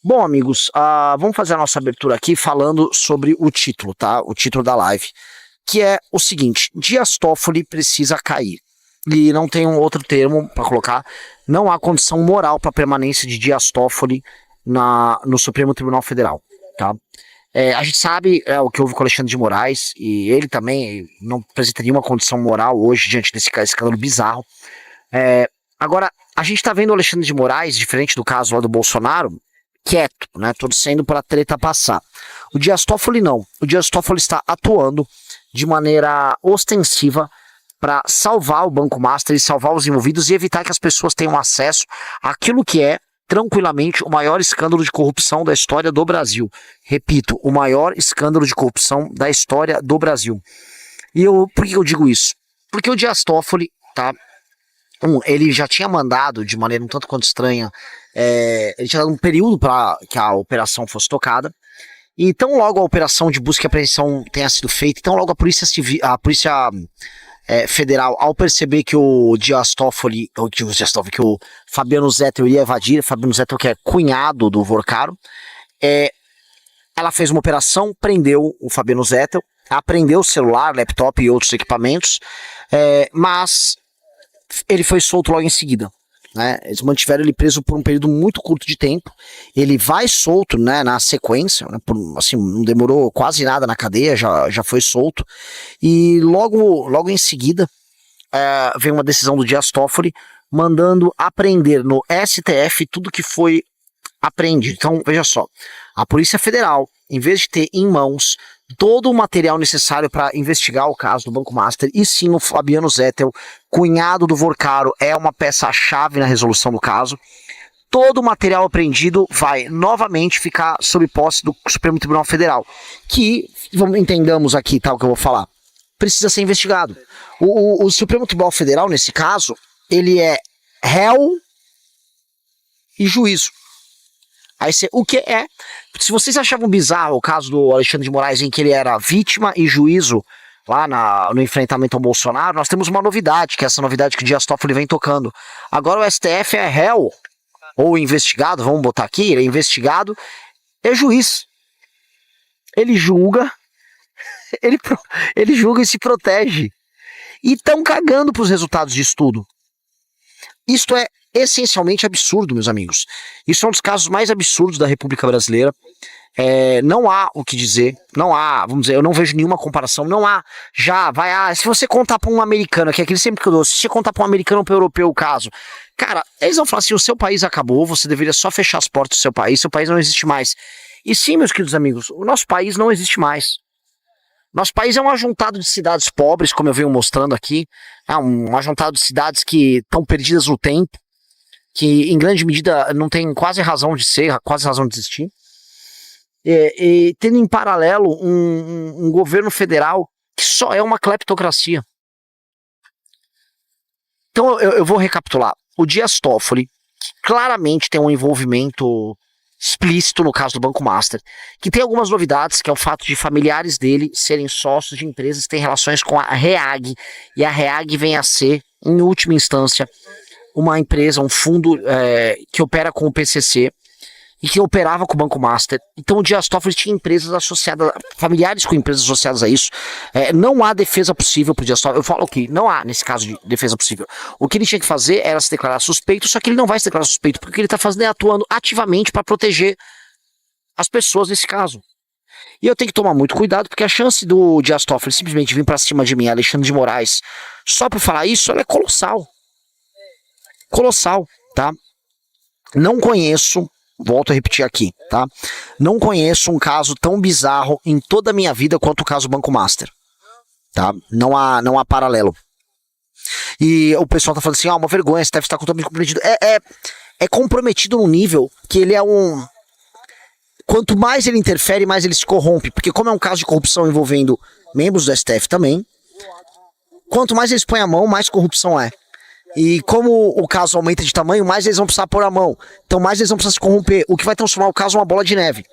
Bom, amigos, vamos fazer a nossa abertura aqui falando sobre o título, tá? O título da live, que é o seguinte: Dias Toffoli precisa cair. E não tem um outro termo para colocar. Não há condição moral para a permanência de Dias Toffoli no Supremo Tribunal Federal, tá? A gente sabe o que houve com o Alexandre de Moraes, e ele também não apresenta nenhuma condição moral hoje diante desse escândalo bizarro. Agora, a gente está vendo o Alexandre de Moraes, diferente do caso lá do Bolsonaro, quieto, né, torcendo para a treta passar. O Dias Toffoli não. O Dias Toffoli está atuando de maneira ostensiva para salvar o Banco Master e salvar os envolvidos e evitar que as pessoas tenham acesso àquilo que é, tranquilamente, o maior escândalo de corrupção da história do Brasil. Repito, o maior escândalo de corrupção da história do Brasil. Por que eu digo isso? Porque o Dias Toffoli, tá? Ele já tinha mandado, de maneira um tanto quanto estranha, ele tinha dado um período para que a operação fosse tocada, e tão logo a operação de busca e apreensão tenha sido feita, tão logo a Polícia Federal, ao perceber que o Dias Toffoli, que o Fabiano Zettel ia evadir, Fabiano Zettel que é cunhado do Vorcaro, ela fez uma operação, prendeu o Fabiano Zettel, apreendeu o celular, laptop e outros equipamentos, mas ele foi solto logo em seguida, né? Eles mantiveram ele preso por um período muito curto de tempo. Ele vai solto, né, na sequência, né, assim, não demorou quase nada na cadeia, já foi solto. E logo em seguida vem uma decisão do Dias Toffoli mandando apreender no STF tudo que foi apreendido. Então, veja só, a Polícia Federal, em vez de ter em mãos todo o material necessário para investigar o caso do Banco Master, e sim o Fabiano Zettel, cunhado do Vorcaro, é uma peça-chave na resolução do caso, todo o material apreendido vai novamente ficar sob posse do Supremo Tribunal Federal, que, entendamos aqui, tá, o que eu vou falar, precisa ser investigado. O Supremo Tribunal Federal, nesse caso, ele é réu e juízo. Aí o que é? Se vocês achavam bizarro o caso do Alexandre de Moraes, em que ele era vítima e juízo lá no enfrentamento ao Bolsonaro, nós temos uma novidade, que é essa novidade que o Dias Toffoli vem tocando. Agora o STF é réu, ou investigado, vamos botar aqui, ele é investigado, é juiz. Ele julga, ele julga e se protege. E estão cagando para os resultados de estudo. Isto é essencialmente absurdo, meus amigos. Isso é um dos casos mais absurdos da República Brasileira. Não há o que dizer, não há, vamos dizer, eu não vejo nenhuma comparação, não há, se você contar para um americano, que é aquele sempre que eu dou, se você contar para um americano ou para um europeu o caso, cara, eles vão falar assim: o seu país acabou, você deveria só fechar as portas do seu país não existe mais. E sim, meus queridos amigos, o nosso país não existe mais. Nosso país é um ajuntado de cidades pobres, como eu venho mostrando aqui, um ajuntado de cidades que estão perdidas no tempo, que em grande medida não tem quase razão de ser, quase razão de existir, e tendo em paralelo um governo federal que só é uma cleptocracia. Então eu vou recapitular. O Dias Toffoli, que claramente tem um envolvimento explícito no caso do Banco Master, que tem algumas novidades, que é o fato de familiares dele serem sócios de empresas que têm relações com a REAG, e a REAG vem a ser, em última instância, uma empresa, um fundo que opera com o PCC e que operava com o Banco Master. Então o Dias Toffoli tinha empresas associadas, familiares com empresas associadas a isso. Não há defesa possível para o Dias Toffoli. Eu falo que não há, nesse caso, de defesa possível. O que ele tinha que fazer era se declarar suspeito, só que ele não vai se declarar suspeito, porque o que ele está fazendo é atuando ativamente para proteger as pessoas nesse caso. E eu tenho que tomar muito cuidado, porque a chance do Dias Toffoli simplesmente vir para cima de mim, Alexandre de Moraes, só por falar isso, ela é colossal. Colossal, tá? Não conheço, volto a repetir aqui, tá? Não conheço um caso tão bizarro em toda a minha vida quanto o caso Banco Master, tá? Não há paralelo. E o pessoal tá falando assim: uma vergonha, esse deve estar totalmente comprometido. É comprometido num nível que ele é um... Quanto mais ele interfere, mais ele se corrompe, porque como é um caso de corrupção envolvendo membros do STF também, quanto mais eles põem a mão, mais corrupção é. E como o caso aumenta de tamanho, mais eles vão precisar pôr a mão. Então mais eles vão precisar se corromper, o que vai transformar o caso em uma bola de neve.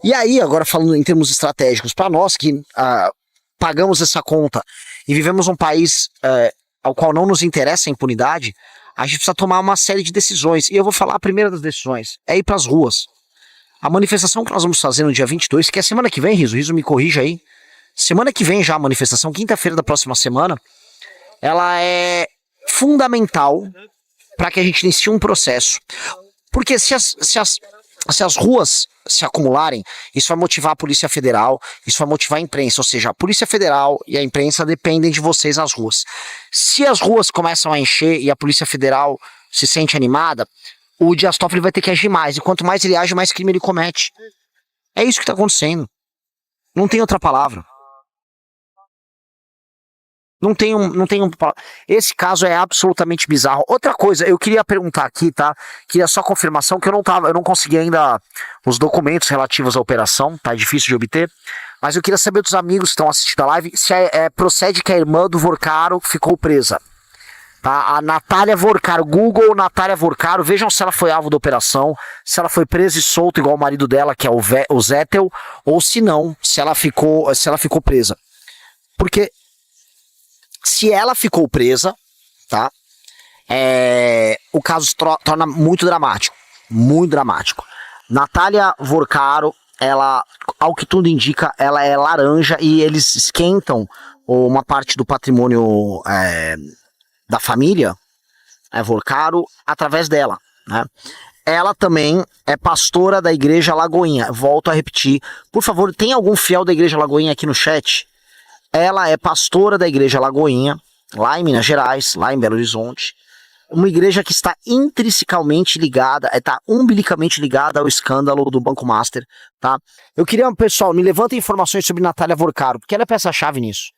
E aí, agora falando em termos estratégicos, para nós que pagamos essa conta e vivemos um país ao qual não nos interessa a impunidade, a gente precisa tomar uma série de decisões. E eu vou falar a primeira das decisões, é ir para as ruas. A manifestação que nós vamos fazer no dia 22, que é semana que vem, Riso me corrija aí. Semana que vem já a manifestação, quinta-feira da próxima semana, ela é fundamental para que a gente inicie um processo. Porque se as ruas se acumularem, isso vai motivar a Polícia Federal, isso vai motivar a imprensa, ou seja, a Polícia Federal e a imprensa dependem de vocês nas ruas. Se as ruas começam a encher e a Polícia Federal se sente animada, o Dias Toffoli vai ter que agir mais, e quanto mais ele age, mais crime ele comete. É isso que está acontecendo. Não tem outra palavra. Não tem Esse caso é absolutamente bizarro. Outra coisa, eu queria perguntar aqui, tá? Queria só confirmação que eu não consegui ainda os documentos relativos à operação, tá? É difícil de obter. Mas eu queria saber dos amigos que estão assistindo a live se procede que a irmã do Vorcaro ficou presa. Tá? A Natália Vorcaro, Google Natália Vorcaro, vejam se ela foi alvo da operação, se ela foi presa e solta igual o marido dela, que é o Zettel, ou se não, se ela ficou presa. Porque se ela ficou presa, tá? O caso se torna muito dramático. Muito dramático. Natália Vorcaro, ela, ao que tudo indica, ela é laranja e eles esquentam uma parte do patrimônio da família Vorcaro através dela, né? Ela também é pastora da Igreja Lagoinha. Volto a repetir. Por favor, tem algum fiel da Igreja Lagoinha aqui no chat? Ela é pastora da Igreja Lagoinha, lá em Minas Gerais, lá em Belo Horizonte. Uma igreja que está intrinsecamente ligada, está umbilicamente ligada ao escândalo do Banco Master, tá? Eu queria, pessoal, me levantem informações sobre Natália Vorcaro, porque ela é peça-chave nisso.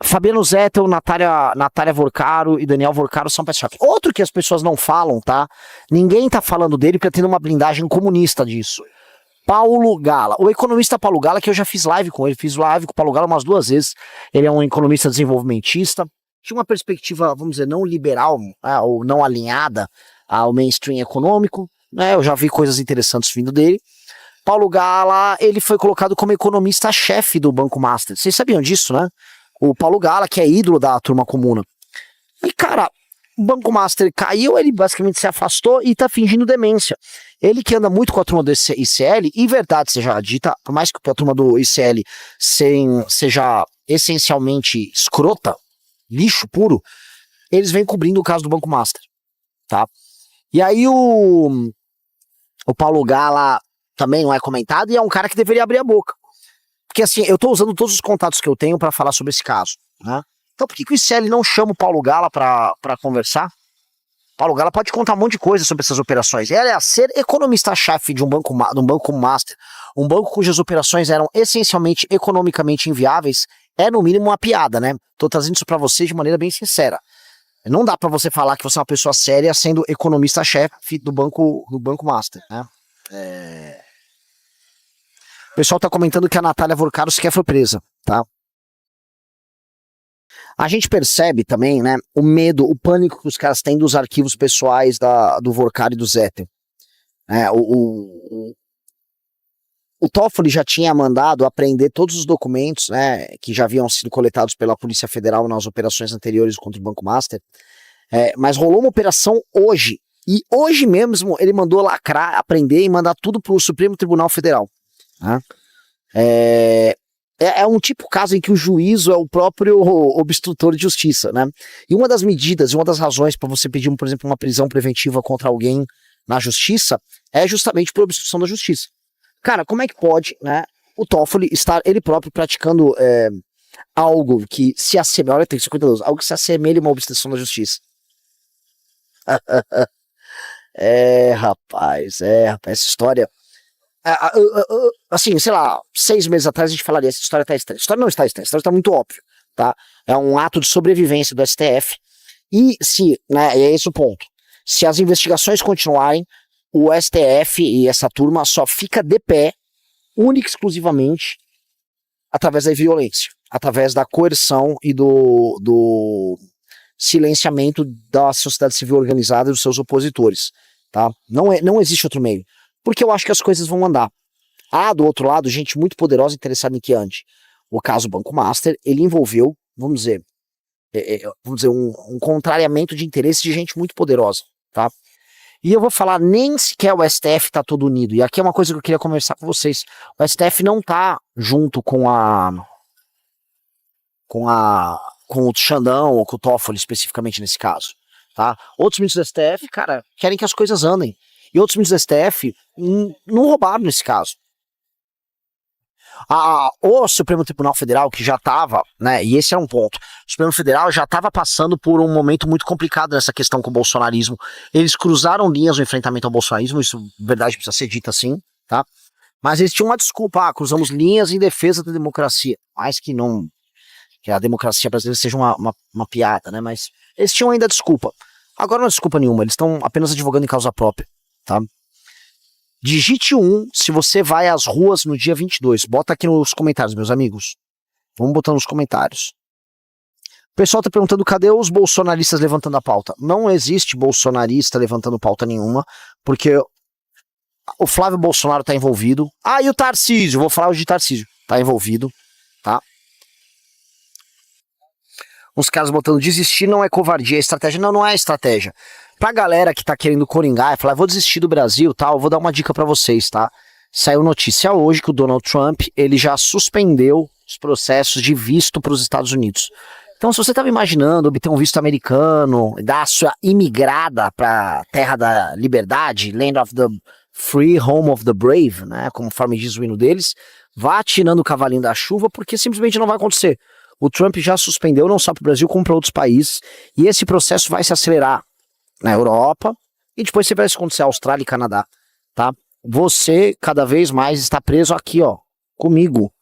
Fabiano Zettel, Natália Vorcaro e Daniel Vorcaro são peça-chave. Outro que as pessoas não falam, tá? Ninguém tá falando dele porque tem uma blindagem comunista disso. Paulo Gala, o economista Paulo Gala, que eu já fiz live com ele, fiz live com o Paulo Gala umas 2 vezes. Ele é um economista desenvolvimentista, tinha uma perspectiva, vamos dizer, não liberal, ou não alinhada ao mainstream econômico, né? Eu já vi coisas interessantes vindo dele. Paulo Gala, ele foi colocado como economista-chefe do Banco Master. Vocês sabiam disso, né? O Paulo Gala, que é ídolo da turma comuna. E, cara, o Banco Master caiu, ele basicamente se afastou e tá fingindo demência. Ele que anda muito com a turma do ICL, e verdade seja dita, por mais que a turma do ICL seja essencialmente escrota, lixo puro, eles vêm cobrindo o caso do Banco Master, tá? E aí o Paulo Gala também não é comentado e é um cara que deveria abrir a boca. Porque assim, eu tô usando todos os contatos que eu tenho para falar sobre esse caso, né? Então por que o ICL não chama o Paulo Gala para conversar? Paulo Gala pode contar um monte de coisa sobre essas operações. Ela é ser economista-chefe de um banco como Master, um banco cujas operações eram essencialmente economicamente inviáveis, é no mínimo uma piada, né? Tô trazendo isso para vocês de maneira bem sincera. Não dá para você falar que você é uma pessoa séria sendo economista-chefe do banco Master, né? O pessoal tá comentando que a Natália Vorcaro sequer foi presa, tá? A gente percebe também, né, o medo, o pânico que os caras têm dos arquivos pessoais do Vorcaro e do Zettel. O Toffoli já tinha mandado apreender todos os documentos, né, que já haviam sido coletados pela Polícia Federal nas operações anteriores contra o Banco Master, mas rolou uma operação hoje, e hoje mesmo ele mandou lacrar, aprender e mandar tudo para o Supremo Tribunal Federal. Né? É um tipo caso em que o juízo é o próprio obstrutor de justiça, né? E uma das medidas, uma das razões para você pedir, por exemplo, uma prisão preventiva contra alguém na justiça é justamente por obstrução da justiça. Cara, como é que pode, né, o Toffoli estar ele próprio praticando algo que se assemelha, olha, tem 52, algo que se assemelha a uma obstrução da justiça? Rapaz, essa história... assim, sei lá, 6 meses atrás a gente falaria, essa história tá estranha. A história não está estranha, a história está muito óbvia, tá? É um ato de sobrevivência do STF. E se, né, é esse o ponto, se as investigações continuarem, o STF e essa turma só fica de pé, única e exclusivamente, através da violência, através da coerção e do silenciamento da sociedade civil organizada e dos seus opositores, tá? Não existe outro meio. Porque eu acho que as coisas vão andar. Do outro lado, gente muito poderosa interessada em que ande. O caso Banco Master, ele envolveu, vamos dizer, um contrariamento de interesse de gente muito poderosa, tá? E eu vou falar, nem sequer o STF tá todo unido. E aqui é uma coisa que eu queria conversar com vocês. O STF não tá junto com a com o Xandão ou com o Toffoli especificamente nesse caso, tá? Outros ministros do STF, cara, querem que as coisas andem. E outros ministros do STF não roubaram nesse caso. O Supremo Tribunal Federal, que já estava, né, e esse é um ponto, o Supremo Federal já estava passando por um momento muito complicado nessa questão com o bolsonarismo. Eles cruzaram linhas no enfrentamento ao bolsonarismo, isso, verdade, precisa ser dito assim, tá? Mas eles tinham uma desculpa, cruzamos linhas em defesa da democracia, mais que não, que a democracia brasileira seja uma piada, né, mas eles tinham ainda desculpa. Agora não é desculpa nenhuma, eles estão apenas advogando em causa própria, tá? Digite 1 se você vai às ruas no dia 22. Bota aqui nos comentários, meus amigos. Vamos botar nos comentários. O pessoal tá perguntando cadê os bolsonaristas levantando a pauta. Não existe bolsonarista levantando pauta nenhuma, porque o Flávio Bolsonaro tá envolvido. Ah, e o Tarcísio, vou falar hoje de Tarcísio. Tá envolvido, tá? Uns caras botando desistir não é covardia, é estratégia. Não, não é estratégia. Pra galera que tá querendo coringar e falar, vou desistir do Brasil, tá? Eu vou dar uma dica pra vocês, tá? Saiu notícia hoje que o Donald Trump, ele já suspendeu os processos de visto para os Estados Unidos. Então, se você tava imaginando obter um visto americano, dar a sua imigrada pra terra da liberdade, land of the free, home of the brave, né? Conforme diz o hino deles, vá tirando o cavalinho da chuva, porque simplesmente não vai acontecer. O Trump já suspendeu não só para o Brasil, como para outros países, e esse processo vai se acelerar na Europa, e depois você vai acontecer Austrália e Canadá, tá? Você, cada vez mais, está preso aqui, ó, comigo,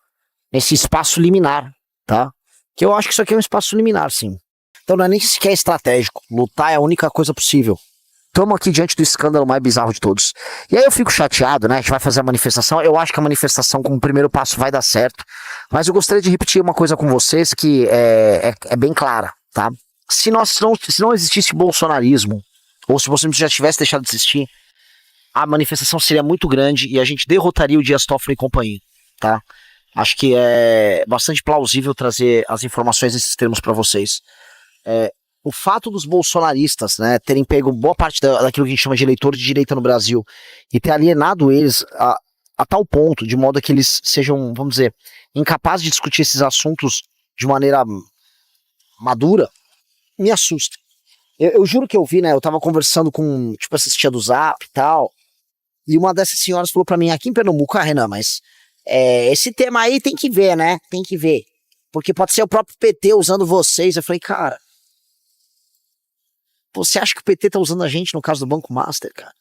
nesse espaço liminar, tá? Que eu acho que isso aqui é um espaço liminar, sim. Então não é nem sequer estratégico, lutar é a única coisa possível. Estamos aqui diante do escândalo mais bizarro de todos. E aí eu fico chateado, né? A gente vai fazer a manifestação. Eu acho que a manifestação como primeiro passo vai dar certo. Mas eu gostaria de repetir uma coisa com vocês que é bem clara, tá? Se não existisse bolsonarismo, ou se você já tivesse deixado de existir, a manifestação seria muito grande e a gente derrotaria o Dias Toffoli e companhia, tá? Acho que é bastante plausível trazer as informações nesses termos para vocês. O fato dos bolsonaristas, né, terem pego boa parte daquilo que a gente chama de eleitor de direita no Brasil e ter alienado eles a tal ponto, de modo que eles sejam, vamos dizer, incapazes de discutir esses assuntos de maneira madura, me assusta. Eu juro que eu vi, né, eu tava conversando com, tipo, essa tia do Zap e tal, e uma dessas senhoras falou pra mim, aqui em Pernambuco, Renan, mas esse tema aí tem que ver, né, tem que ver, porque pode ser o próprio PT usando vocês. Eu falei, cara, você acha que o PT tá usando a gente no caso do Banco Master, cara?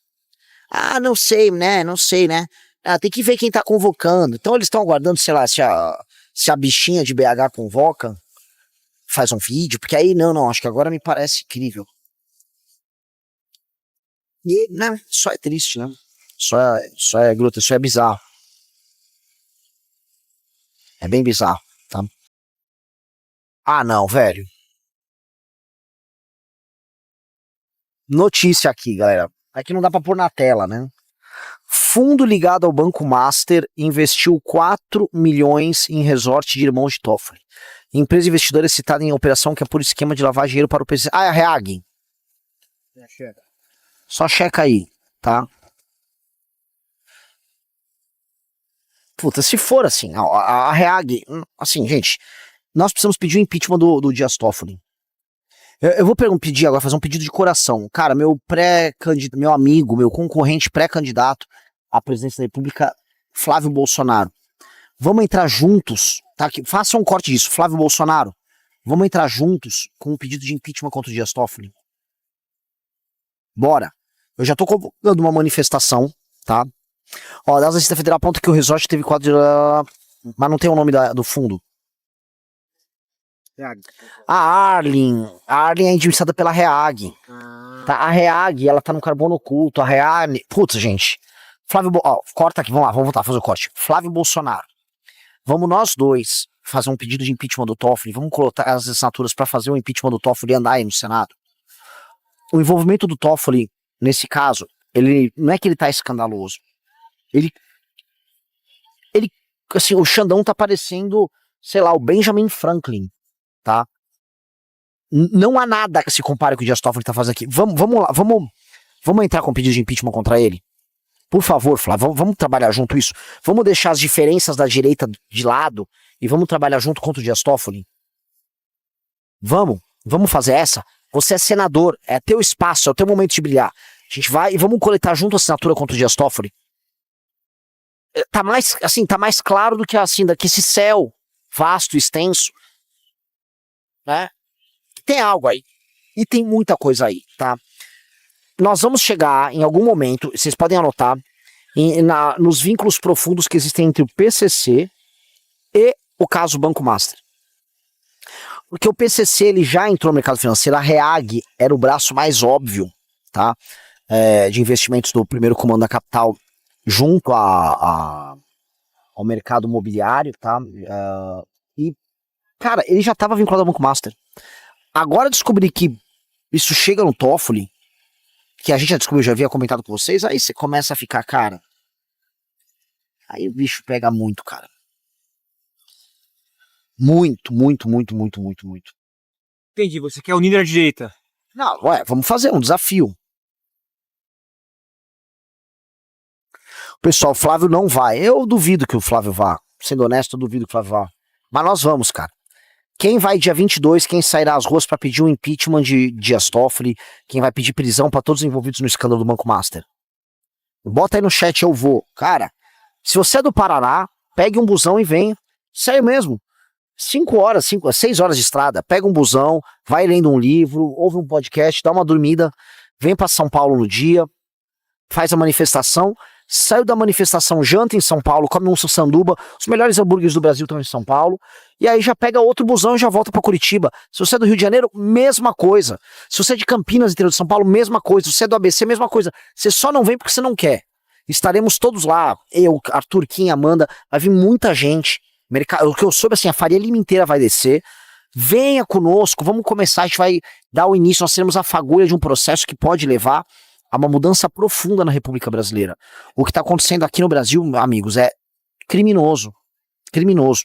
Ah, não sei, né, não sei, né, tem que ver quem tá convocando. Então eles estão aguardando, sei lá, se a bichinha de BH convoca, faz um vídeo, porque aí, não, acho que agora me parece incrível. E, né, só é triste, né? Só é grotesco, só é bizarro. É bem bizarro, tá? Ah, não, velho. Notícia aqui, galera. Aqui não dá pra pôr na tela, né? Fundo ligado ao Banco Master investiu 4 milhões em resort de irmãos de Toffoli. Empresa investidora citada em operação que é por esquema de lavar dinheiro para o PC. Ah, é a Reag. Só checa aí, tá? Puta, se for assim, a Reag, assim, gente, nós precisamos pedir o impeachment do Dias Toffoli. Eu vou pedir agora, fazer um pedido de coração. Cara, meu pré-candidato, meu amigo, meu concorrente pré-candidato à presidência da República, Flávio Bolsonaro. Vamos entrar juntos, tá? Faça um corte disso, Flávio Bolsonaro. Vamos entrar juntos com um pedido de impeachment contra o Dias Toffoli. Bora. Eu já tô convocando uma manifestação, tá? Ó, da Receita Federal aponta que o resort teve quadro de... Mas não tem o nome do fundo. A Arlen é indiciada pela Reag. Tá, a Reag, ela tá no carbono oculto. A Reag... Putz, gente. Corta aqui, vamos lá, vamos voltar, fazer o corte. Flávio Bolsonaro. Vamos nós dois fazer um pedido de impeachment do Toffoli. Vamos colocar as assinaturas para fazer o impeachment do Toffoli e andar aí no Senado. O envolvimento do Toffoli, nesse caso, ele não é que ele tá escandaloso. Ele assim, o Xandão tá parecendo, sei lá, o Benjamin Franklin, tá? Não há nada que se compare com o que o Dias Toffoli tá fazendo aqui. Vamos lá, vamos Vamos entrar com pedido de impeachment contra ele? Por favor, Flávio, vamos trabalhar junto isso? Vamos deixar as diferenças da direita de lado e vamos trabalhar junto contra o Dias Toffoli? Vamos fazer essa? Você é senador, é teu espaço, é o teu momento de brilhar. A gente vai e vamos coletar junto a assinatura contra o Dias Toffoli. Tá mais claro do que que esse céu vasto, extenso, né? Tem algo aí. E tem muita coisa aí, tá? Nós vamos chegar em algum momento, vocês podem anotar, nos vínculos profundos que existem entre o PCC e o caso Banco Master. Porque o PCC ele já entrou no mercado financeiro, a REAG era o braço mais óbvio, tá? De investimentos do primeiro comando da capital junto ao mercado imobiliário, tá? E, cara, ele já estava vinculado ao Banco Master. Agora descobri que isso chega no Toffoli, que a gente já descobriu, já havia comentado com vocês, aí você começa a ficar, cara. Aí o bicho pega muito, cara. Muito. Entendi, você quer unir a direita. Não, vamos fazer um desafio. Pessoal, o Flávio não vai. Eu duvido que o Flávio vá. Sendo honesto, eu duvido que o Flávio vá. Mas nós vamos, cara. Quem vai dia 22, quem sairá às ruas para pedir o impeachment de Dias Toffoli, quem vai pedir prisão para todos os envolvidos no escândalo do Banco Master? Bota aí no chat, eu vou. Cara, se você é do Paraná, pegue um busão e venha. Sério mesmo. 6 horas de estrada. Pega um busão, vai lendo um livro, ouve um podcast, dá uma dormida, vem para São Paulo no dia, faz a manifestação. Saiu da manifestação, janta em São Paulo, come um sanduba, os melhores hambúrgueres do Brasil estão em São Paulo, e aí já pega outro busão e já volta para Curitiba. Se você é do Rio de Janeiro, mesma coisa. Se você é de Campinas, interior de São Paulo, mesma coisa. Se você é do ABC, mesma coisa. Você só não vem porque você não quer. Estaremos todos lá, eu, Arthur, Kim, Amanda, vai vir muita gente. O que eu soube, assim, a Faria Lima inteira vai descer. Venha conosco, vamos começar, a gente vai dar o início, nós teremos a fagulha de um processo que pode levar a uma mudança profunda na República Brasileira. O que está acontecendo aqui no Brasil, amigos, é criminoso. Criminoso.